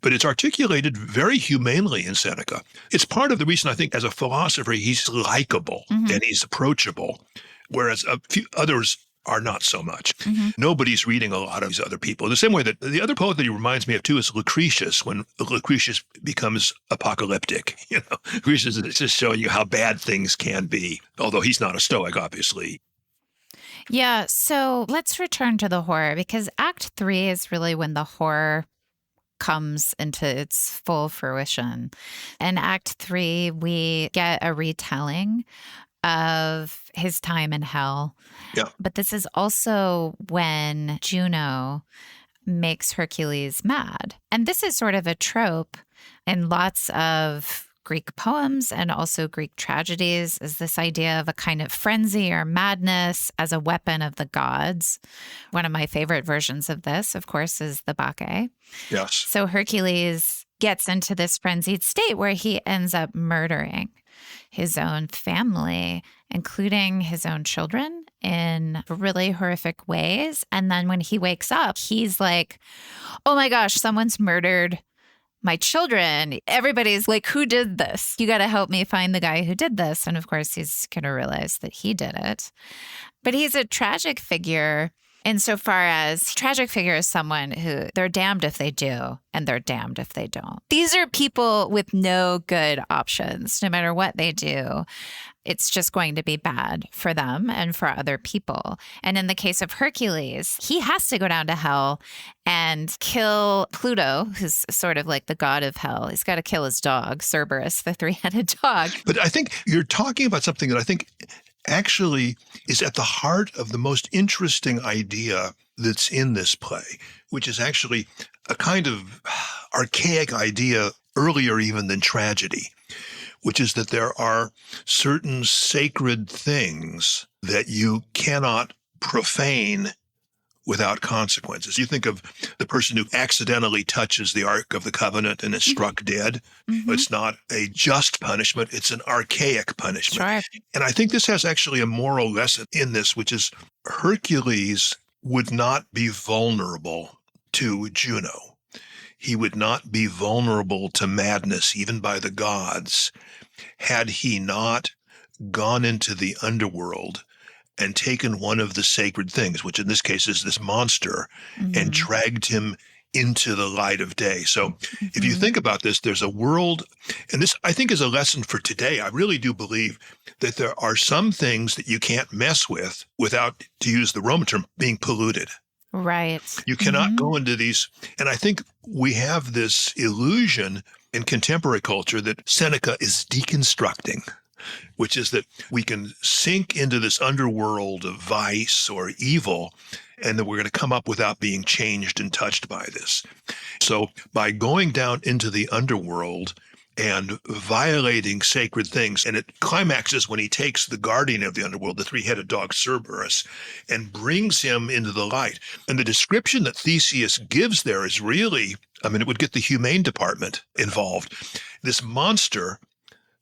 S2: But it's articulated very humanely in Seneca. It's part of the reason I think as a philosopher, he's likable and he's approachable, whereas a few others are not so much. Nobody's reading a lot of these other people. In the same way that the other poet that he reminds me of too is Lucretius, when Lucretius becomes apocalyptic. Lucretius is just showing you how bad things can be, although he's not a Stoic, obviously.
S1: Yeah, so let's return to the horror, because Act 3 is really when the horror comes into its full fruition. In Act 3, we get a retelling of his time in hell.
S2: Yeah.
S1: But this is also when Juno makes Hercules mad. And this is sort of a trope in lots of Greek poems and also Greek tragedies, is this idea of a kind of frenzy or madness as a weapon of the gods. One of my favorite versions of this, of course, is the Bacchae.
S2: Yes.
S1: So Hercules gets into this frenzied state where he ends up murdering his own family, including his own children, in really horrific ways. And then when he wakes up, he's like, oh my gosh, someone's murdered my children. Everybody's like, who did this? You got to help me find the guy who did this. And of course, he's going to realize that he did it. But he's a tragic figure insofar as tragic figure is someone who they're damned if they do and they're damned if they don't. These are people with no good options. No matter what they do, it's just going to be bad for them and for other people. And in the case of Hercules, he has to go down to hell and kill Pluto, who's sort of like the god of hell. He's got to kill his dog, Cerberus, the three-headed dog.
S2: But I think you're talking about something that I think actually is at the heart of the most interesting idea that's in this play, which is actually a kind of archaic idea earlier even than tragedy, which is that there are certain sacred things that you cannot profane without consequences. You think of the person who accidentally touches the Ark of the Covenant and is struck dead. It's not a just punishment. It's an archaic punishment.
S1: Sure.
S2: And I think this has actually a moral lesson in this, which is Hercules would not be vulnerable to Juno. He would not be vulnerable to madness, even by the gods, had he not gone into the underworld and taken one of the sacred things, which in this case is this monster, and dragged him into the light of day. So if you think about this, there's a world, and this I think is a lesson for today. I really do believe that there are some things that you can't mess with without, to use the Roman term, being polluted.
S1: Right.
S2: You cannot go into these, and I think we have this illusion in contemporary culture that Seneca is deconstructing, which is that we can sink into this underworld of vice or evil and that we're going to come up without being changed and touched by this. So by going down into the underworld and violating sacred things, and it climaxes when he takes the guardian of the underworld, the three-headed dog Cerberus, and brings him into the light. And the description that Theseus gives there is really, it would get the humane department involved. This monster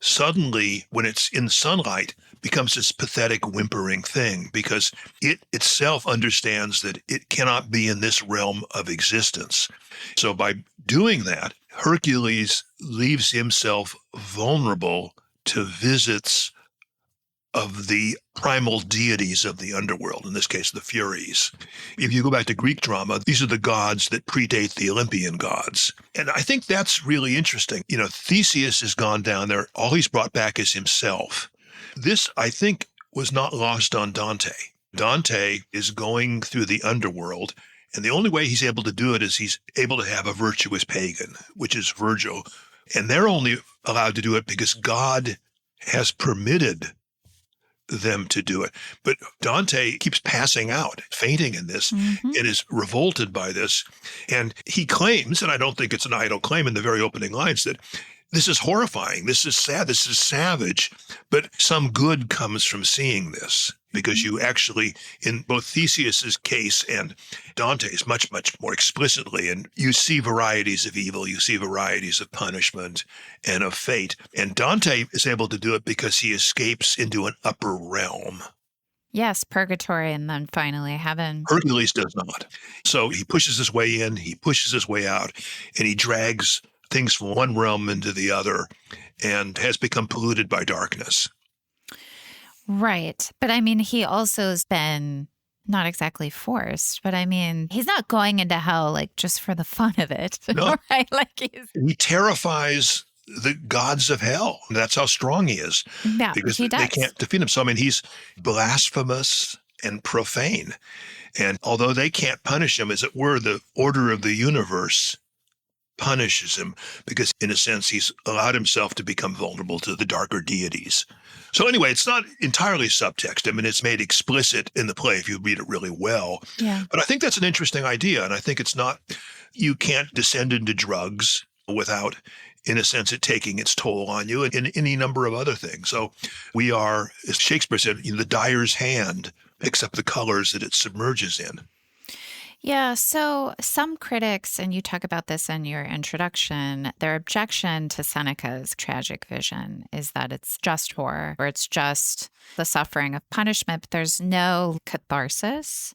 S2: suddenly, when it's in sunlight, becomes this pathetic, whimpering thing because it itself understands that it cannot be in this realm of existence. So by doing that, Hercules leaves himself vulnerable to visits of the primal deities of the underworld, in this case, the Furies. If you go back to Greek drama, these are the gods that predate the Olympian gods. And I think that's really interesting. Theseus has gone down there. All he's brought back is himself. This, I think, was not lost on Dante. Dante is going through the underworld, and the only way he's able to do it is he's able to have a virtuous pagan, which is Virgil. And they're only allowed to do it because God has permitted them to do it. But Dante keeps passing out, fainting in this, and is revolted by this. And he claims, and I don't think it's an idle claim in the very opening lines, that this is horrifying, this is sad, this is savage, but some good comes from seeing this, because you actually, in both Theseus's case and Dante's, much, much more explicitly, and you see varieties of evil, you see varieties of punishment and of fate. And Dante is able to do it because he escapes into an upper realm.
S1: Yes, purgatory and then finally heaven.
S2: Hercules does not. So he pushes his way in, he pushes his way out, and he drags things from one realm into the other and has become polluted by darkness.
S1: Right. But he also has been not exactly forced, but he's not going into hell just for the fun of it.
S2: No.
S1: Right?
S2: He terrifies the gods of hell. That's how strong he is.
S1: Yeah,
S2: because
S1: he does.
S2: They can't defeat him. So, he's blasphemous and profane. And although they can't punish him, as it were, the order of the universe punishes him because, in a sense, he's allowed himself to become vulnerable to the darker deities. So anyway, it's not entirely subtext. It's made explicit in the play if you read it really well.
S1: Yeah.
S2: But I think that's an interesting idea. And I think it's not, you can't descend into drugs without, in a sense, it taking its toll on you and any number of other things. So we are, as Shakespeare said, the dyer's hand picks up the colors that it submerges in.
S1: Yeah, so some critics, and you talk about this in your introduction, their objection to Seneca's tragic vision is that it's just horror, or it's just the suffering of punishment, but there's no catharsis.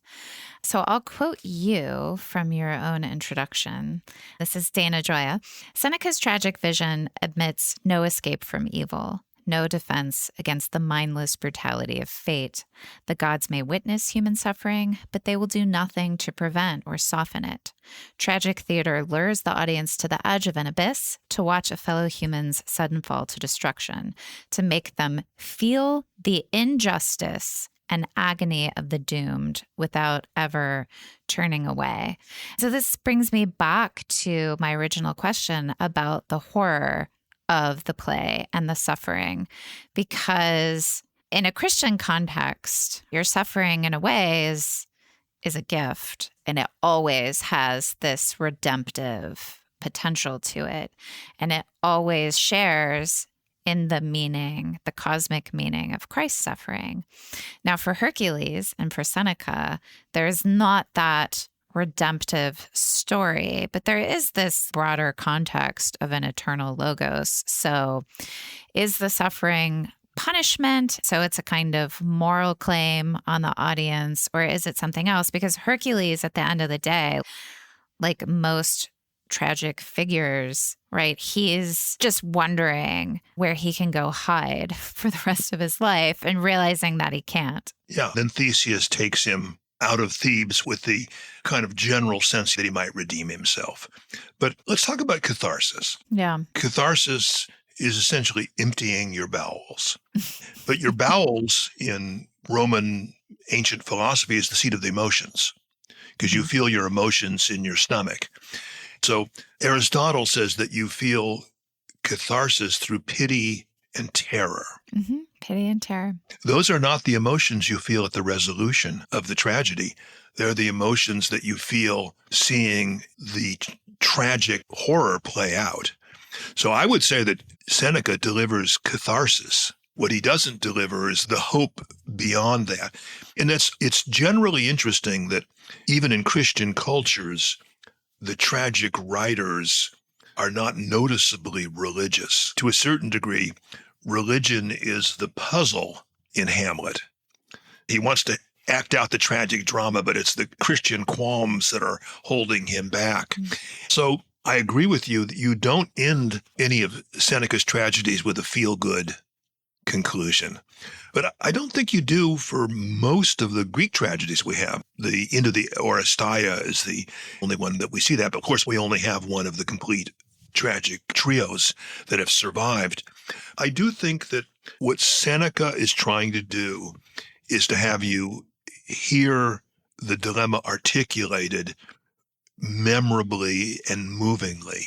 S1: So I'll quote you from your own introduction. This is Dana Gioia. Seneca's tragic vision admits no escape from evil, no defense against the mindless brutality of fate. The gods may witness human suffering, but they will do nothing to prevent or soften it. Tragic theater lures the audience to the edge of an abyss to watch a fellow human's sudden fall to destruction, to make them feel the injustice and agony of the doomed without ever turning away. So this brings me back to my original question about the horror of the play and the suffering, because in a Christian context, your suffering in a way is a gift, and it always has this redemptive potential to it. And it always shares in the meaning, the cosmic meaning of Christ's suffering. Now, for Hercules and for Seneca, there's not that redemptive story, but there is this broader context of an eternal logos. So is the suffering punishment? So it's a kind of moral claim on the audience, or is it something else? Because Hercules, at the end of the day, like most tragic figures, right? He's just wondering where he can go hide for the rest of his life and realizing that he can't.
S2: Yeah. Then Theseus takes him out of Thebes with the kind of general sense that he might redeem himself. But let's talk about catharsis.
S1: Yeah.
S2: Catharsis is essentially emptying your bowels. But your bowels in Roman ancient philosophy is the seat of the emotions, because you feel your emotions in your stomach. So Aristotle says that you feel catharsis through pity and terror.
S1: Pity and terror.
S2: Those are not the emotions you feel at the resolution of the tragedy. They're the emotions that you feel seeing the tragic horror play out. So I would say that Seneca delivers catharsis. What he doesn't deliver is the hope beyond that. And it's generally interesting that even in Christian cultures, the tragic writers are not noticeably religious. To a certain degree, religion is the puzzle in Hamlet. He wants to act out the tragic drama, but it's the Christian qualms that are holding him back. So I agree with you that you don't end any of Seneca's tragedies with a feel-good conclusion. But I don't think you do for most of the Greek tragedies we have. The end of the Oresteia is the only one that we see that. But of course, we only have one of the complete tragic trios that have survived. I do think that what Seneca is trying to do is to have you hear the dilemma articulated memorably and movingly.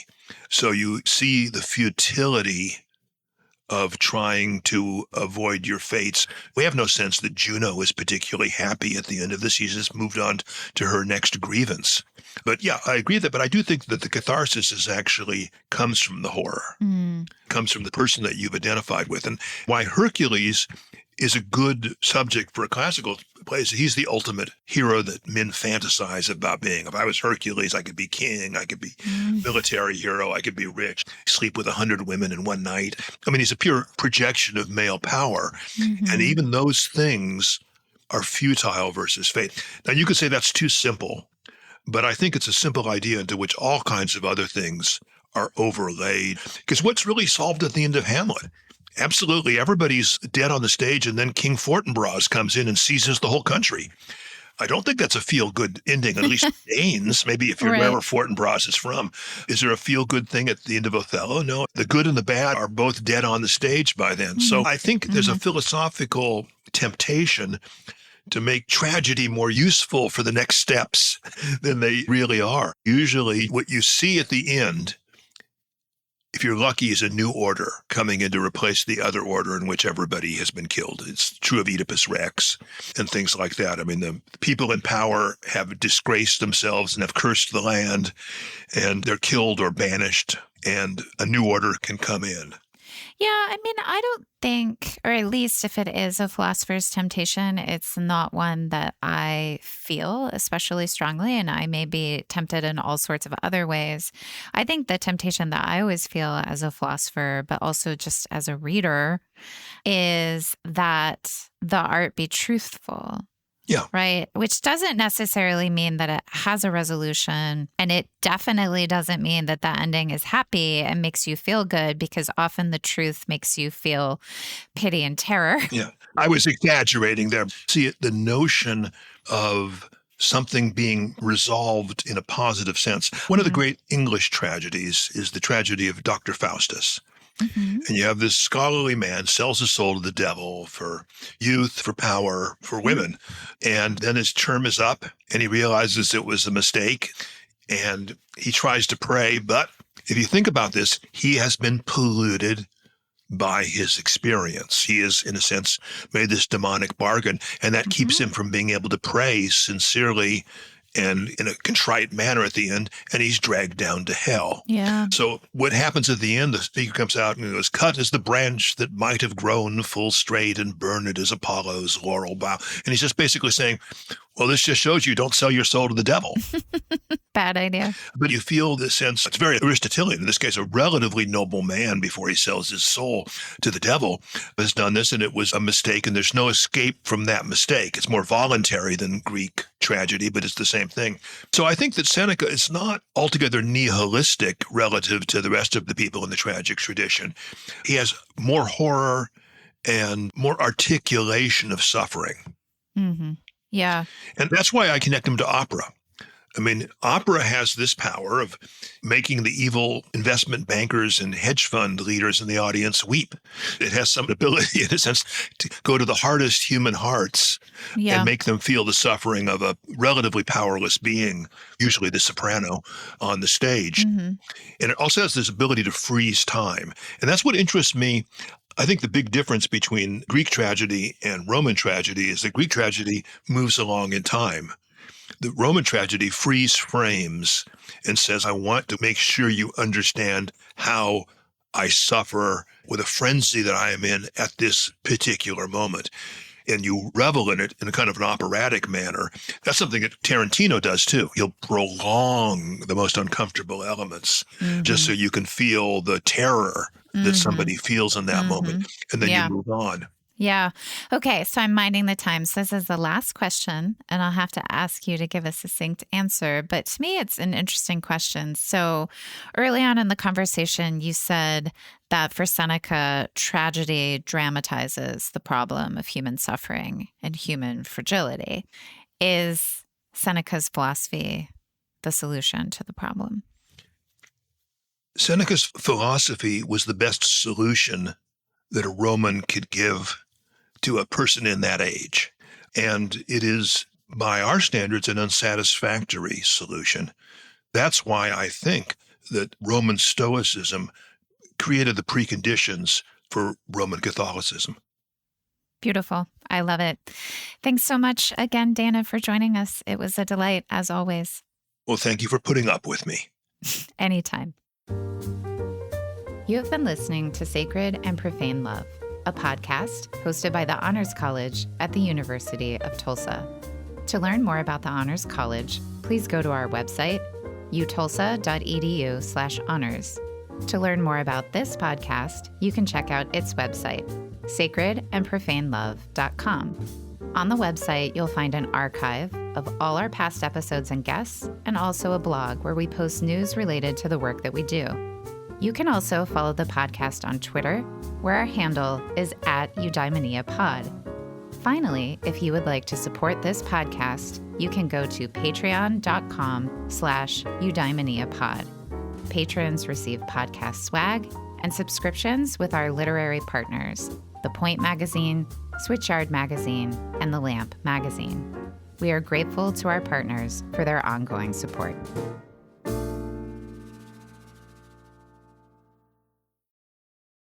S2: So you see the futility of trying to avoid your fates. We have no sense that Juno is particularly happy at the end of this. She's just moved on to her next grievance. But yeah, I agree that, but I do think that the catharsis is actually comes from the horror, comes from the person that you've identified with. And why Hercules is a good subject for a classical play is he's the ultimate hero that men fantasize about being. If I was Hercules, I could be king, I could be military hero, I could be rich, sleep with 100 women in one night. I mean, he's a pure projection of male power. And even those things are futile versus fate. Now, you could say that's too simple, but I think it's a simple idea into which all kinds of other things are overlaid. Because what's really solved at the end of Hamlet? Absolutely, everybody's dead on the stage, and then King Fortinbras comes in and seizes the whole country. I don't think that's a feel-good ending, at least Danes, maybe if you're wherever Fortinbras is from. Is there a feel-good thing at the end of Othello? No, the good and the bad are both dead on the stage by then. So I think there's a philosophical temptation to make tragedy more useful for the next steps than they really are. Usually what you see at the end, if you're lucky, is a new order coming in to replace the other order in which everybody has been killed. It's true of Oedipus Rex and things like that. I mean, the people in power have disgraced themselves and have cursed the land, and they're killed or banished, and a new order can come in.
S1: Yeah, I mean, I don't think, or at least if it is a philosopher's temptation, it's not one that I feel especially strongly, and I may be tempted in all sorts of other ways. I think the temptation that I always feel as a philosopher, but also just as a reader, is that the art be truthful.
S2: Yeah.
S1: Right. Which doesn't necessarily mean that it has a resolution. And it definitely doesn't mean that the ending is happy and makes you feel good, because often the truth makes you feel pity and terror.
S2: Yeah. I was exaggerating there. See, the notion of something being resolved in a positive sense. One of the great English tragedies is the tragedy of Dr. Faustus. And you have this scholarly man sells his soul to the devil for youth, for power, for women. And then his term is up and he realizes it was a mistake and he tries to pray. But if you think about this, he has been polluted by his experience. He is, in a sense, made this demonic bargain, and that keeps him from being able to pray sincerely and in a contrite manner at the end, and he's dragged down to hell.
S1: Yeah.
S2: So what happens at the end, the speaker comes out and goes, "Cut is the branch that might have grown full straight, and burned as Apollo's laurel bough." And he's just basically saying, well, this just shows you don't sell your soul to the devil.
S1: Bad idea.
S2: But you feel the sense, it's very Aristotelian, in this case, a relatively noble man before he sells his soul to the devil has done this, and it was a mistake, and there's no escape from that mistake. It's more voluntary than Greek tragedy, but it's the same thing. So I think that Seneca is not altogether nihilistic relative to the rest of the people in the tragic tradition. He has more horror and more articulation of suffering.
S1: Yeah.
S2: And that's why I connect him to opera. I mean, opera has this power of making the evil investment bankers and hedge fund leaders in the audience weep. It has some ability, in a sense, to go to the hardest human hearts and make them feel the suffering of a relatively powerless being, usually the soprano, on the stage. And it also has this ability to freeze time. And that's what interests me. I think the big difference between Greek tragedy and Roman tragedy is that Greek tragedy moves along in time. The Roman tragedy freeze frames and says, I want to make sure you understand how I suffer with a frenzy that I am in at this particular moment. And you revel in it in a kind of an operatic manner. That's something that Tarantino does too. He'll prolong the most uncomfortable elements just so you can feel the terror that somebody feels in that moment. And then you move on.
S1: Yeah. Okay. So I'm minding the times. This is the last question, and I'll have to ask you to give a succinct answer. But to me, it's an interesting question. So early on in the conversation, you said that for Seneca, tragedy dramatizes the problem of human suffering and human fragility. Is Seneca's philosophy the solution to the problem?
S2: Seneca's philosophy was the best solution that a Roman could give to a person in that age. And it is, by our standards, an unsatisfactory solution. That's why I think that Roman Stoicism created the preconditions for Roman Catholicism.
S1: Beautiful. I love it. Thanks so much again, Dana, for joining us. It was a delight, as always.
S2: Well, thank you for putting up with me.
S1: Anytime. You have been listening to Sacred and Profane Love, a podcast hosted by the Honors College at the University of Tulsa. To learn more about the Honors College, please go to our website, utulsa.edu/honors. To learn more about this podcast, you can check out its website, sacredandprofanelove.com. On the website, you'll find an archive of all our past episodes and guests, and also a blog where we post news related to the work that we do. You can also follow the podcast on Twitter, where our handle is @eudaimoniapod. Finally, if you would like to support this podcast, you can go to patreon.com/eudaimoniapod. Patrons receive podcast swag and subscriptions with our literary partners, The Point Magazine, Switchyard Magazine, and The Lamp Magazine. We are grateful to our partners for their ongoing support.